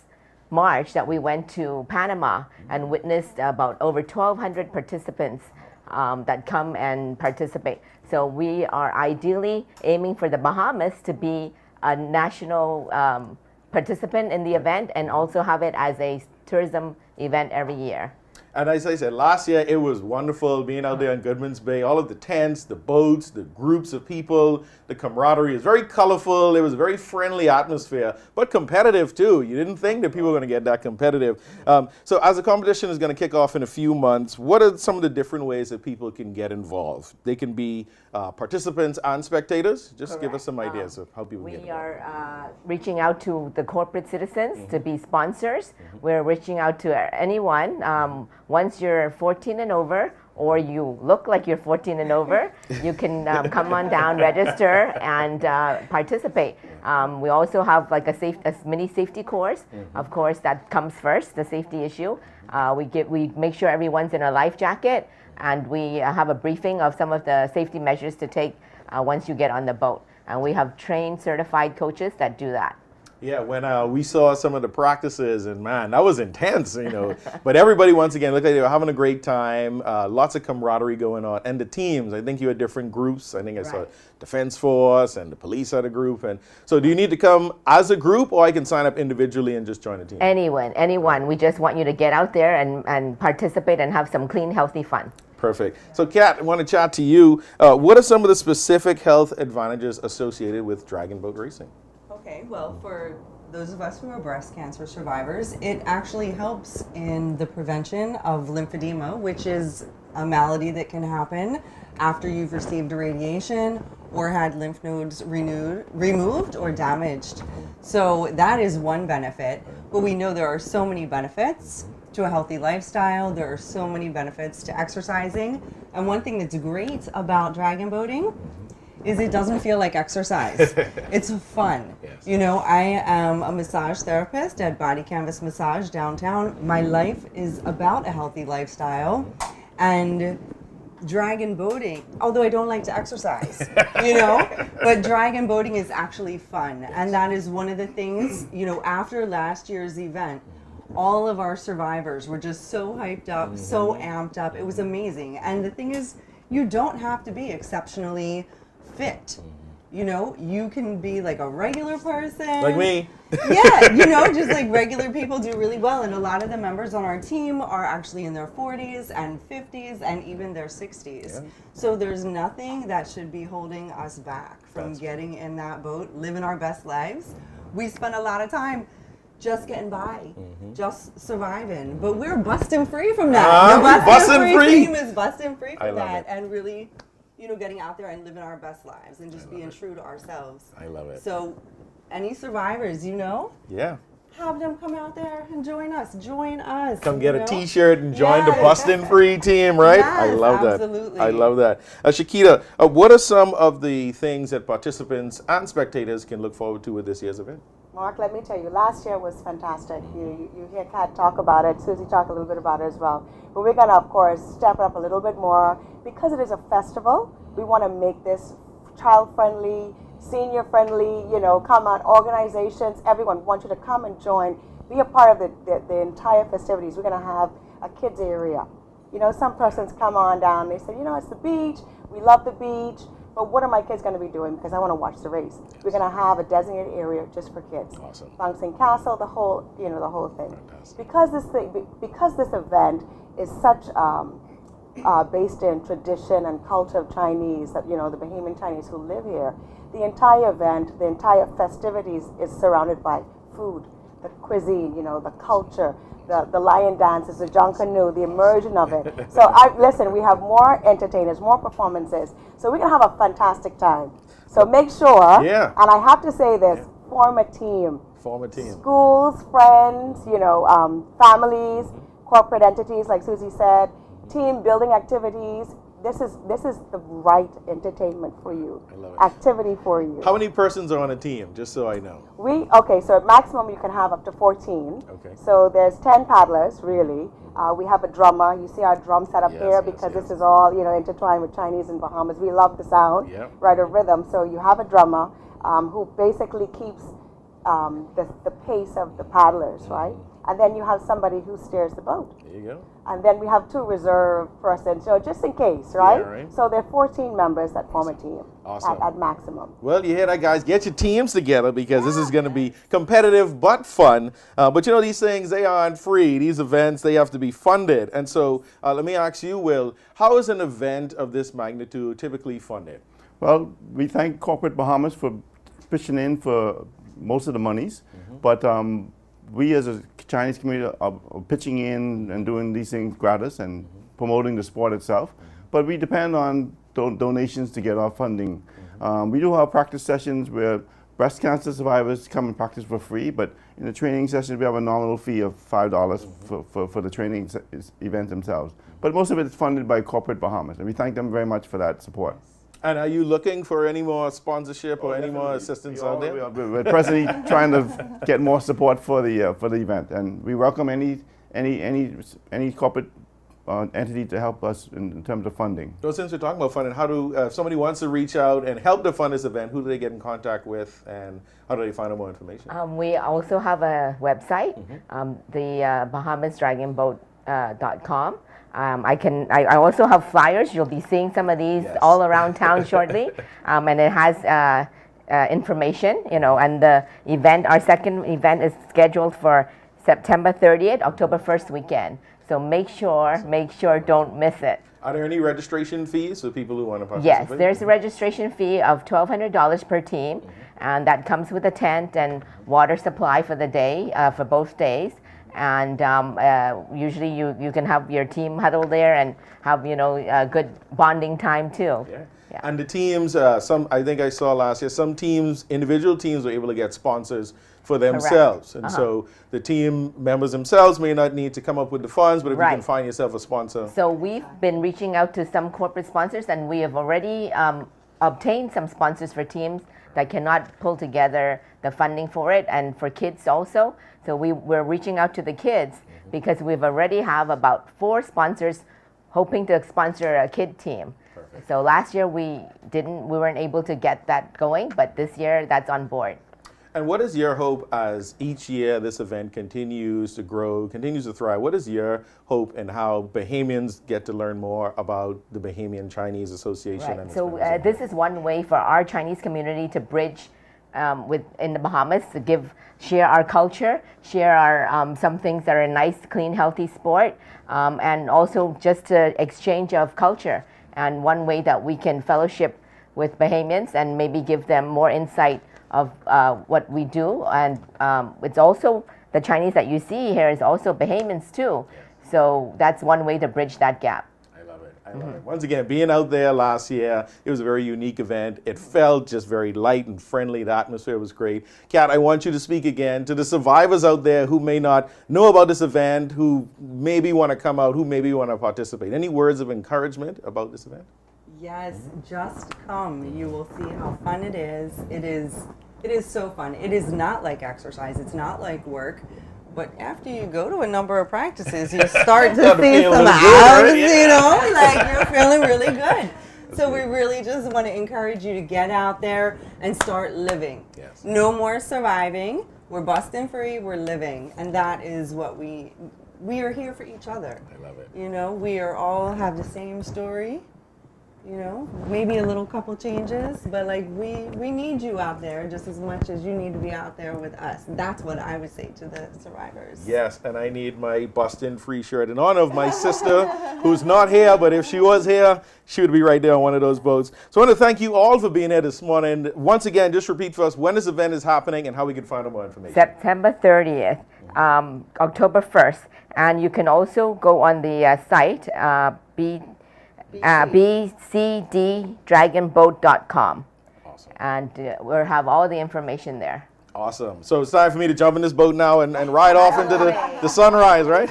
March that we went to Panama and witnessed about over 1,200 participants that come and participate. So we are ideally aiming for the Bahamas to be a national participant in the event and also have it as a tourism event every year. And as I said, last year it was wonderful being out there in Goodman's Bay. All of the tents, the boats, the groups of people, the camaraderie is very colorful. It was a very friendly atmosphere, but competitive too. You didn't think that people were going to get that competitive. So as the competition is going to kick off in a few months, what are some of the different ways that people can get involved? They can be participants and spectators. Just Correct. give us some ideas of how people get involved. We are reaching out to the corporate citizens to be sponsors. We're reaching out to anyone. Once you're 14 and over, or you look like you're 14 and over, you can come on down, register, and participate. We also have like a mini safety course. Of course, that comes first, the safety issue. We make sure everyone's in a life jacket, and we have a briefing of some of the safety measures to take once you get on the boat. And we have trained, certified coaches that do that. Yeah, when we saw some of the practices, and man, that was intense, you know. But everybody, once again, looked like they were having a great time. Lots of camaraderie going on. And the teams, I think you had different groups. I think I saw Defense Force and the police had a group. And so do you need to come as a group, or I can sign up individually and just join a team? Anyone. We just want you to get out there and participate and have some clean, healthy fun. Perfect. So, Kat, I want to chat to you. What are some of the specific health advantages associated with Dragon Boat Racing? Okay, well, for those of us who are breast cancer survivors, it actually helps in the prevention of lymphedema, which is a malady that can happen after you've received radiation or had lymph nodes removed or damaged. So that is one benefit, but we know there are so many benefits to a healthy lifestyle. There are so many benefits to exercising. And one thing that's great about dragon boating is it doesn't feel like exercise. It's fun. Yes. You know, I am a massage therapist at Body Canvas Massage downtown. My life is about a healthy lifestyle, and dragon boating, although I don't like to exercise, you know, but dragon boating is actually fun. And that is one of the things, you know, after last year's event, all of our survivors were just so hyped up, so amped up. It was amazing. And the thing is, you don't have to be exceptionally fit. You know, you can be like a regular person. Like me. Yeah, you know, just like regular people do really well. And a lot of the members on our team are actually in their 40s and 50s and even their 60s. Yeah. So there's nothing that should be holding us back from getting in that boat, living our best lives. We spend a lot of time just getting by, just surviving. But we're busting free from that. The busting free team is busting free from that and really, you know, getting out there and living our best lives and just being true to ourselves. I love it. So any survivors, you know, have them come out there and join us. Join us. Come get a t-shirt and join the Bustin' Free team, right? Yes, I love that. absolutely. I love that. Chakita, what are some of the things that participants and spectators can look forward to with this year's event? Mark, let me tell you, last year was fantastic. You hear Kat talk about it, Susie talk a little bit about it as well. But we're going to, of course, step it up a little bit more. Because it is a festival, we want to make this child-friendly, senior friendly, you know, come out, organizations, everyone wants you to come and join, be a part of the entire festivities. We're going to have a kids area. You know, some persons come on down, they say, you know, it's the beach, we love the beach, but what are my kids going to be doing? Because I want to watch the race. We're going to have a designated area just for kids. Awesome. Bouncing castle, the whole thing. Because this event is such based in tradition and culture of Chinese, that, you know, the Bahamian Chinese who live here, the entire event, the entire festivities is surrounded by food, the cuisine, you know, the culture, the lion dances, the Junkanoo, the immersion of it. So listen, we have more entertainers, more performances. So we're going to have a fantastic time. So make sure, and I have to say this, form a team. Form a team. Schools, friends, you know, families, corporate entities, like Susie said, team building activities. This is the right entertainment for you. I love it. Activity for you. How many persons are on a team, just so I know? So at maximum you can have up to 14. Okay. So there's 10 paddlers, really. We have a drummer. You see our drum set up here because this is all, you know, intertwined with Chinese and Bahamas. We love the sound, right, of rhythm. So you have a drummer who basically keeps the pace of the paddlers, right? And then you have somebody who steers the boat. There you go. And then we have 2 reserve persons, so just in case, right? Yeah, right. So there are 14 members that form a team Awesome. at maximum. Well, you hear that, guys. Get your teams together because this is going to be competitive but fun. But you know, these things, they aren't free. These events, they have to be funded. And so let me ask you, Will, how is an event of this magnitude typically funded? Well, we thank Corporate Bahamas for pitching in for most of the monies. But we as a Chinese community are pitching in and doing these things gratis and promoting the sport itself. But we depend on donations to get our funding. We do have practice sessions where breast cancer survivors come and practice for free, but in the training sessions we have a nominal fee of $5 for the training event themselves. But most of it is funded by Corporate Bahamas, and we thank them very much for that support. And are you looking for any more sponsorship or any more assistance out there? We're presently trying to get more support for the event, and we welcome any corporate entity to help us in terms of funding. So since we're talking about funding, how do if somebody wants to reach out and help to fund this event, who do they get in contact with, and how do they find out more information? We also have a website, the BahamasDragonBoat.com. I also have flyers. You'll be seeing some of these all around town shortly, and it has information, you know. And the event, our second event, is scheduled for September 30th, October 1st weekend. So make sure, don't miss it. Are there any registration fees for people who want to participate? Yes, there's a registration fee of $1,200 per team, and that comes with a tent and water supply for the day, for both days. And usually you can have your team huddle there and have, you know, a good bonding time too. Yeah. And the teams, I think I saw last year, some teams, individual teams were able to get sponsors for themselves. Correct. And so the team members themselves may not need to come up with the funds, but if you can find yourself a sponsor. So we've been reaching out to some corporate sponsors, and we have already obtained some sponsors for teams that cannot pull together the funding for it, and for kids also. So we're reaching out to the kids because we've already have about 4 sponsors hoping to sponsor a kid team. Perfect. So last year we weren't able to get that going, but this year that's on board. And what is your hope as each year this event continues to grow, continues to thrive? What is your hope and how Bahamians get to learn more about the Bahamian Chinese Association? Right. So this is one way for our Chinese community to bridge in the Bahamas, to share our culture, share our some things that are a nice, clean, healthy sport, and also just exchange of culture. And one way that we can fellowship with Bahamians and maybe give them more insight of what we do. And it's also the Chinese that you see here is also Bahamians too. So that's one way to bridge that gap. I love it. Once again, being out there last year, it was a very unique event. It felt just very light and friendly. The atmosphere was great. Kat, I want you to speak again to the survivors out there who may not know about this event, who maybe want to come out, who maybe want to participate. Any words of encouragement about this event? Yes, just come. You will see how fun it is. It is so fun. It is not like exercise. It's not like work. But after you go to a number of practices, you start to see some abs, you know, like you're feeling really good. So we really just want to encourage you to get out there and start living. Yes. No more surviving. We're busting free, we're living. And that is what we are here for each other. I love it. You know, we are all have the same story. You know, maybe a little couple changes, but like we need you out there just as much as you need to be out there with us. That's what I would say to the survivors. Yes, and I need my Bustin' Free shirt in honor of my sister, who's not here, but if she was here, she would be right there on one of those boats. So I want to thank you all for being here this morning. Once again, just repeat for us when this event is happening and how we can find out more information. September 30th, October 1st, and you can also go on the site, bcddragonboat.com. Awesome. And we'll have all the information there. Awesome. So it's time for me to jump in this boat now and ride off into the sunrise, right?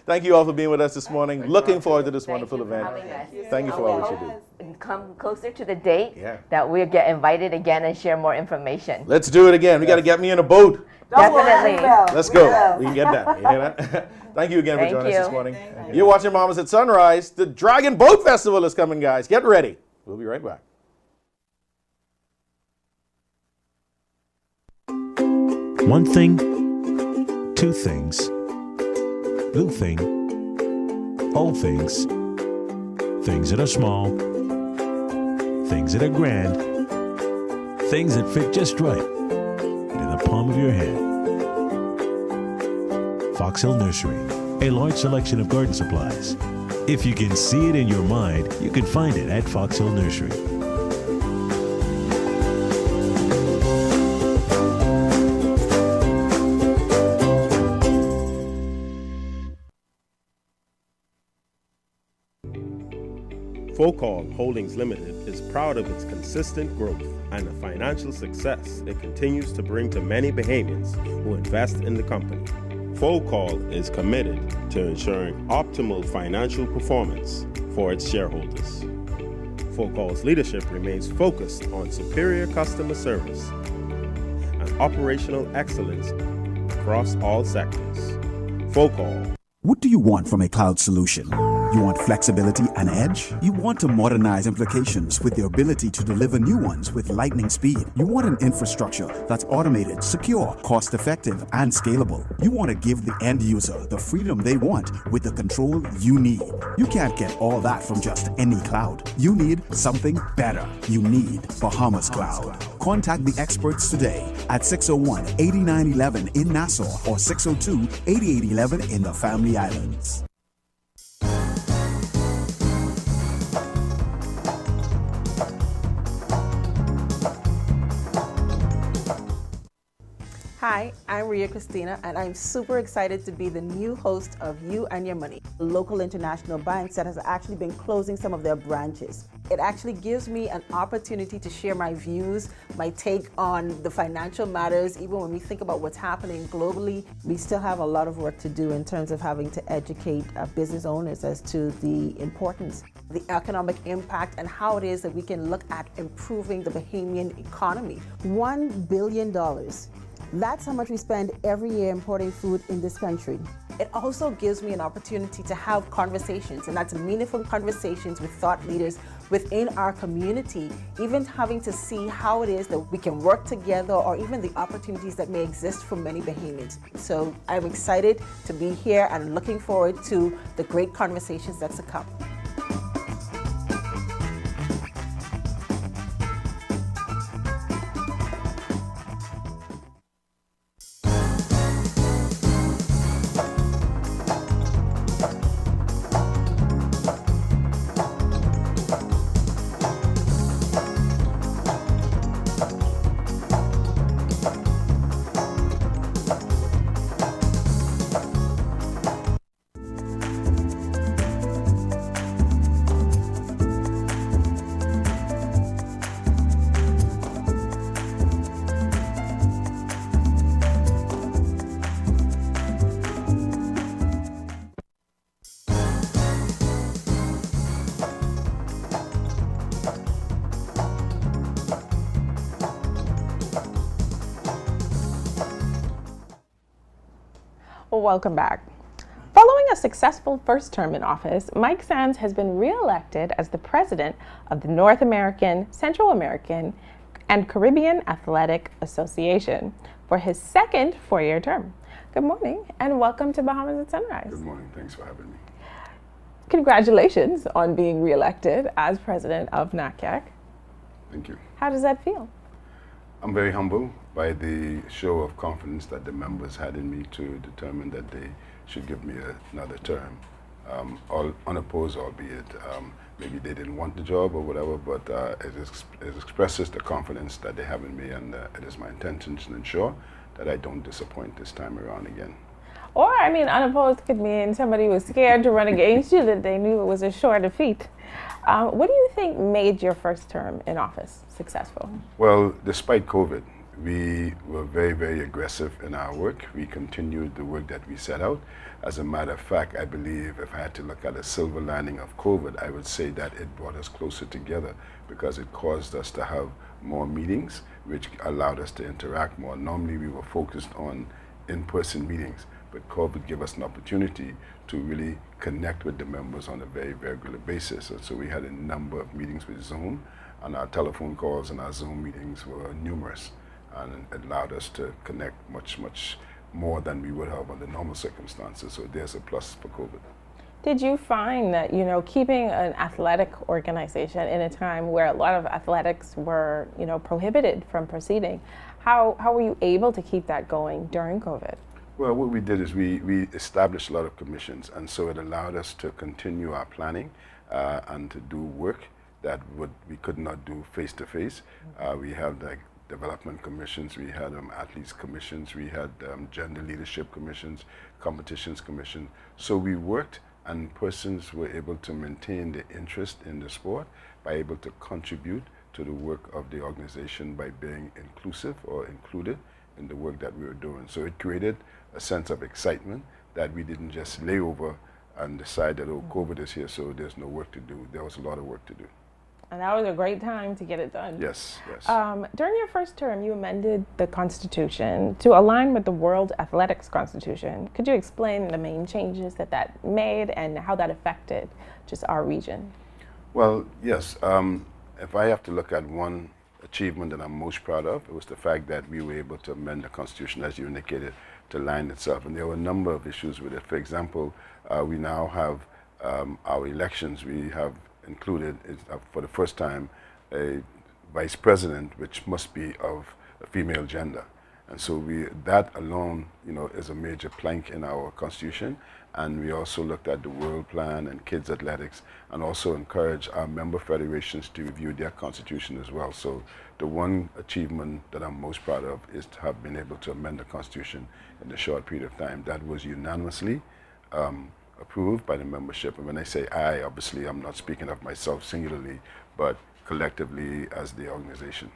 Thank you all for being with us this morning. Looking forward to this wonderful event. Thank you for all that you do. Come closer to the date Yeah. that we'll get invited again and share more information. Let's do it again. We got to get me in a boat. Definitely. Let's go. We can get that. You hear that? Thank you again for joining us this morning. You're watching Bahamas at Sunrise. The Dragon Boat Festival is coming, guys. Get ready. We'll be right back. One thing, two things, blue thing, old things, things that are small, things that are grand, things that fit just right in the palm of your hand. Fox Hill Nursery, a large selection of garden supplies. If you can see it in your mind, you can find it at Fox Hill Nursery. Focall Holdings Limited is proud of its consistent growth and the financial success it continues to bring to many Bahamians who invest in the company. Focall is committed to ensuring optimal financial performance for its shareholders. Focall's leadership remains focused on superior customer service and operational excellence across all sectors. Focall. What do you want from a cloud solution? You want flexibility and edge? You want to modernize applications with the ability to deliver new ones with lightning speed. You want an infrastructure that's automated, secure, cost-effective, and scalable. You want to give the end user the freedom they want with the control you need. You can't get all that from just any cloud. You need something better. You need Bahamas Cloud. Contact the experts today at 601-8911 in Nassau or 602-8811 in the Family Islands. Hi, I'm Ria Christina, and I'm super excited to be the new host of You and Your Money, local international banks that has actually been closing some of their branches. It actually gives me an opportunity to share my views, my take on the financial matters. Even when we think about what's happening globally, we still have a lot of work to do in terms of having to educate business owners as to the importance, the economic impact, and how it is that we can look at improving the Bahamian economy. $1 billion. That's how much we spend every year importing food in this country. It also gives me an opportunity to have conversations, and that's meaningful conversations with thought leaders within our community, even having to see how it is that we can work together or even the opportunities that may exist for many Bahamians. So I'm excited to be here and looking forward to the great conversations that's to come. Welcome back. Following a successful first term in office, Mike Sands has been re-elected as the president of the North American, Central American, and Caribbean Athletic Association for his second four-year term. Good morning and welcome to Bahamas at Sunrise. Good morning. Thanks for having me. Congratulations on being re-elected as president of NACAC. Thank you. How does that feel? I'm very humbled by the show of confidence that the members had in me to determine that they should give me another term. All unopposed, albeit maybe they didn't want the job or whatever, but it expresses the confidence that they have in me, and it is my intention to ensure that I don't disappoint this time around again. Or, I mean, unopposed could mean somebody was scared to run against you, that they knew it was a sure defeat. What do you think made your first term in office successful? Well, despite COVID, we were very, very aggressive in our work. We continued the work that we set out. As a matter of fact, I believe if I had to look at a silver lining of COVID, I would say that it brought us closer together because it caused us to have more meetings, which allowed us to interact more. Normally, we were focused on in-person meetings, but COVID gave us an opportunity to really connect with the members on a very, very regular basis. And so we had a number of meetings with Zoom, and our telephone calls and our Zoom meetings were numerous. And it allowed us to connect much, much more than we would have under normal circumstances. So there's a plus for COVID. Did you find that, you know, keeping an athletic organization in a time where a lot of athletics were, you know, prohibited from proceeding, how were you able to keep that going during COVID? Well, what we did is we established a lot of commissions, and so it allowed us to continue our planning and to do work that we could not do face-to-face. We had like development commissions, we had athletes commissions, we had gender leadership commissions, competitions commission. So we worked, and persons were able to maintain their interest in the sport by able to contribute to the work of the organization by being inclusive or included in the work that we were doing. So it created a sense of excitement that we didn't just lay over and decide that, oh, COVID is here, so there's no work to do. There was a lot of work to do. And that was a great time to get it done. Yes, yes. During your first term, you amended the Constitution to align with the World Athletics Constitution. Could you explain the main changes that made and how that affected just our region? Well, yes. If I have to look at one achievement that I'm most proud of, it was the fact that we were able to amend the Constitution, as you indicated, to align itself. And there were a number of issues with it. For example, we now have our elections. We have included, for the first time, a vice president, which must be of a female gender. And so that alone, you know, is a major plank in our Constitution. And we also looked at the World Plan and Kids Athletics, and also encouraged our member federations to review their Constitution as well. So the one achievement that I'm most proud of is to have been able to amend the Constitution in a short period of time. That was unanimously approved by the membership. And when I say I, obviously I'm not speaking of myself singularly, but collectively as the organization.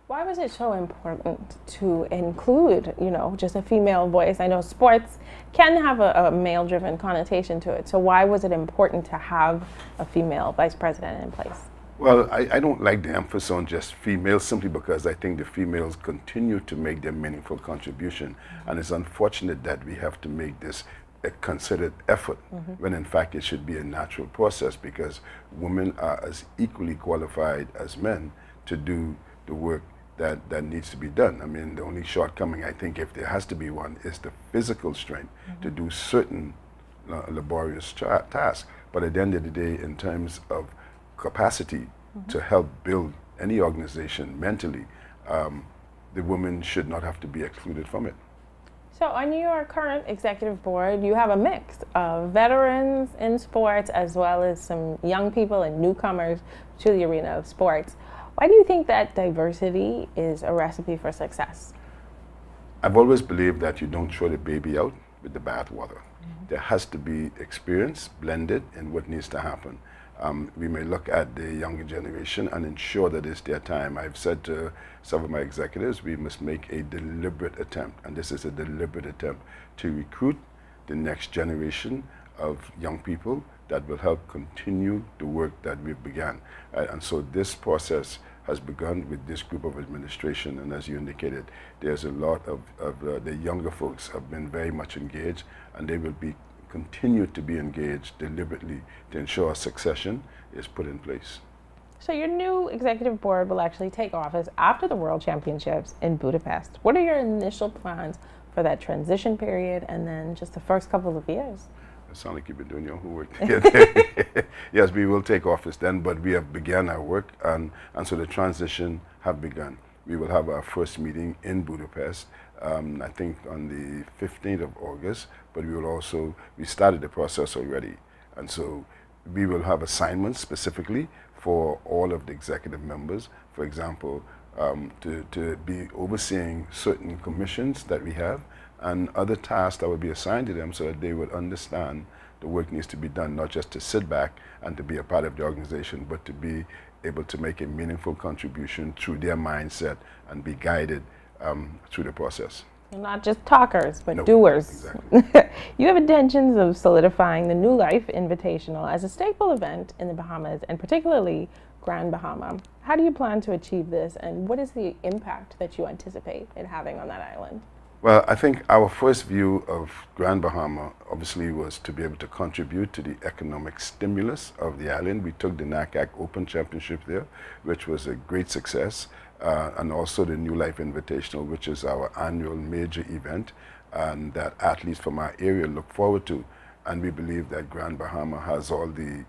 Why was it so important to include, you know, just a female voice? I know sports can have a male-driven connotation to it. So why was it important to have a female vice president in place? Well, I don't like the emphasis on just females simply because I think the females continue to make their meaningful contribution. And it's unfortunate that we have to make this a considered effort when in fact it should be a natural process, because women are as equally qualified as men to do the work that needs to be done. I mean, the only shortcoming, I think, if there has to be one, is the physical strength to do certain laborious tasks. But at the end of the day, in terms of capacity to help build any organization mentally, the women should not have to be excluded from it. So on your current executive board, you have a mix of veterans in sports as well as some young people and newcomers to the arena of sports. Why do you think that diversity is a recipe for success? I've always believed that you don't throw the baby out with the bathwater. There has to be experience blended in what needs to happen. We may look at the younger generation and ensure that it's their time. I've said to some of my executives, we must make a deliberate attempt, and this is a deliberate attempt, to recruit the next generation of young people that will help continue the work that we've begun. And so this process has begun with this group of administration, and as you indicated, there's a lot of the younger folks have been very much engaged, and they will be continue to be engaged deliberately to ensure succession is put in place. So your new executive board will actually take office after the World Championships in Budapest. What are your initial plans for that transition period and then just the first couple of years? It sounds like you've been doing your homework. Yes, we will take office then, but we have begun our work, and so the transition have begun. We will have our first meeting in Budapest, I think on the 15th of August, but we started the process already. And so we will have assignments specifically for all of the executive members, for example, to be overseeing certain commissions that we have and other tasks that will be assigned to them so that they would understand the work needs to be done, not just to sit back and to be a part of the organization, but to be able to make a meaningful contribution through their mindset and be guided through the process. You're not just talkers, but No, doers. exactly. You have intentions of solidifying the New Life Invitational as a staple event in the Bahamas, and particularly Grand Bahama. How do you plan to achieve this, and what is the impact that you anticipate it having on that island? Well, I think our first view of Grand Bahama obviously was to be able to contribute to the economic stimulus of the island. We took the NACAC Open Championship there, which was a great success, and also the New Life Invitational, which is our annual major event, and that athletes from our area look forward to. And we believe that Grand Bahama has all the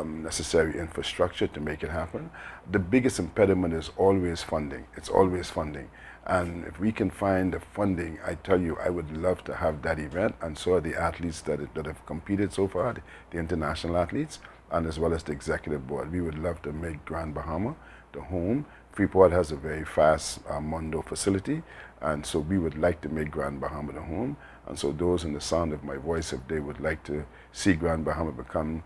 necessary infrastructure to make it happen. The biggest impediment is always funding. It's always funding. And if we can find the funding, I tell you, I would love to have that event, and so are the athletes that have competed so far, the international athletes, and as well as the executive board. We would love to make Grand Bahama the home. Freeport has a very fast Mondo facility, and so we would like to make Grand Bahama the home. And so those in the sound of my voice, if they would like to see Grand Bahama become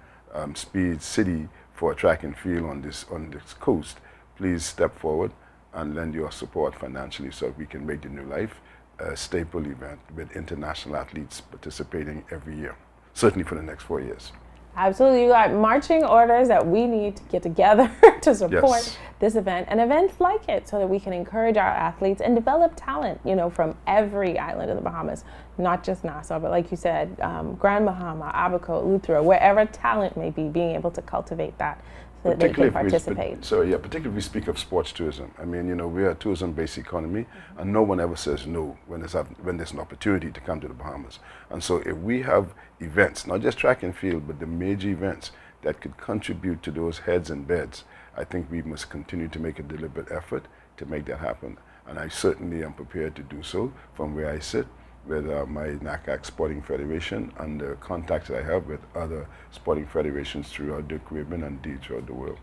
speed city for track and field on this coast, please step forward and lend your support financially so we can make the New Life a staple event with international athletes participating every year, certainly for the next 4 years. Absolutely. You got marching orders that we need to get together to support Yes. this event and events like it so that we can encourage our athletes and develop talent, from every island of the Bahamas, not just Nassau, but like you said, Grand Bahama, Abaco, Eleuthera, wherever talent may be, being able to cultivate that so that they can participate. Particularly if we speak of sports tourism. I mean, we're a tourism-based economy, and no one ever says no when there's an opportunity to come to the Bahamas. And so if we have events, not just track and field, but the major events that could contribute to those heads and beds, I think we must continue to make a deliberate effort to make that happen. And I certainly am prepared to do so from where I sit with my NACAC Sporting Federation and the contacts that I have with other sporting federations throughout the Caribbean and indeed throughout the world.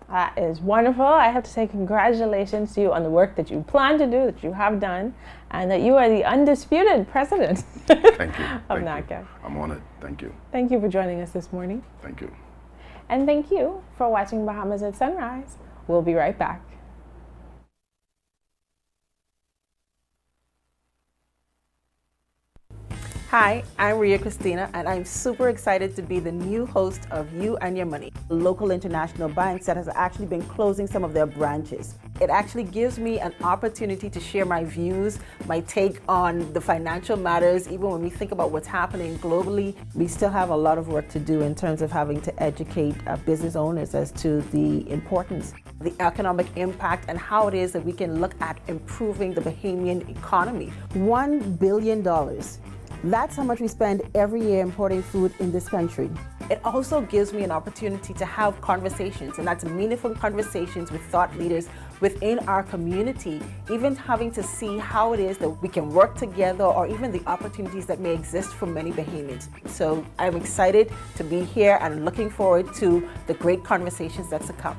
That is wonderful. I have to say congratulations to you on the work that you plan to do, that you have done, and that you are the undisputed president Thank you. of Thank NACAC. you. I'm honored. Thank you. Thank you for joining us this morning. Thank you. And thank you for watching Bahamas at Sunrise. We'll be right back. Hi, I'm Ria Christina, and I'm super excited to be the new host of You and Your Money, a local international bank that has actually been closing some of their branches. It actually gives me an opportunity to share my views, my take on the financial matters. Even when we think about what's happening globally, we still have a lot of work to do in terms of having to educate business owners as to the importance, the economic impact, and how it is that we can look at improving the Bahamian economy. $1 billion. That's how much we spend every year importing food in this country. It also gives me an opportunity to have conversations, and that's meaningful conversations with thought leaders within our community, even having to see how it is that we can work together or even the opportunities that may exist for many Bahamians. So I'm excited to be here and looking forward to the great conversations that's to come.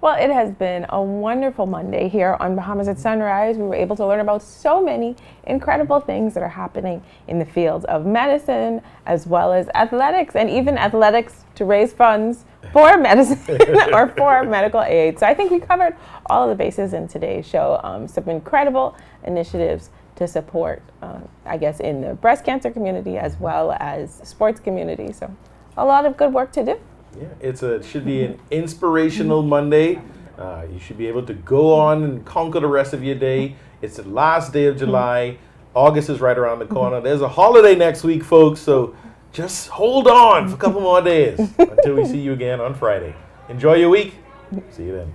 Well, it has been a wonderful Monday here on Bahamas at Sunrise. We were able to learn about so many incredible things that are happening in the fields of medicine as well as athletics, and even athletics to raise funds for medicine or for medical aid. So I think we covered all of the bases in today's show. Some incredible initiatives to support, I guess, in the breast cancer community as well as sports community. So a lot of good work to do. Yeah, it should be an inspirational Monday. You should be able to go on and conquer the rest of your day. It's the last day of July. August is right around the corner. There's a holiday next week, folks, so just hold on for a couple more days until we see you again on Friday. Enjoy your week. See you then.